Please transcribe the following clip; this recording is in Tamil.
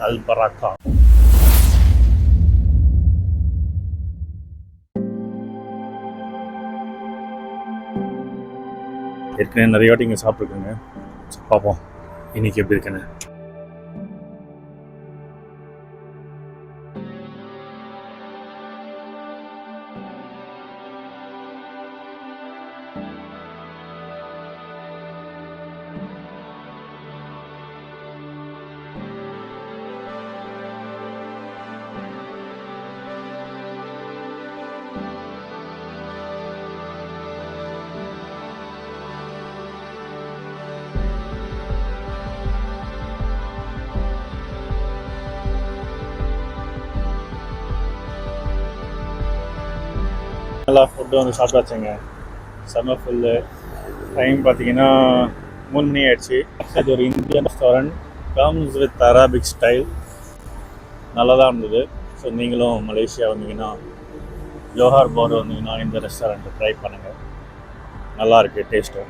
Al-Baraka ஏற்கனவே நிறைய வாட்டி இங்கே சாப்பிட்ருக்கேங்க. பார்ப்போம் இன்னைக்கு எப்படி இருக்குன்னு. நல்லா ஃபுட்டு வந்து சாப்பிட்டாச்சுங்க. செம்ம ஃபுல்லு. டைம் பார்த்தீங்கன்னா 3 மணி ஆயிடுச்சு. இது ஒரு Indian restaurant, comes with Arabic style. நல்லா தான் இருந்தது. ஸோ நீங்களும் மலேசியா வந்தீங்கன்னா, ஜோஹார் போர்டு வந்தீங்கன்னா இந்த ரெஸ்டாரண்ட்டை ட்ரை பண்ணுங்கள். நல்லா இருக்குது டேஸ்ட்டு.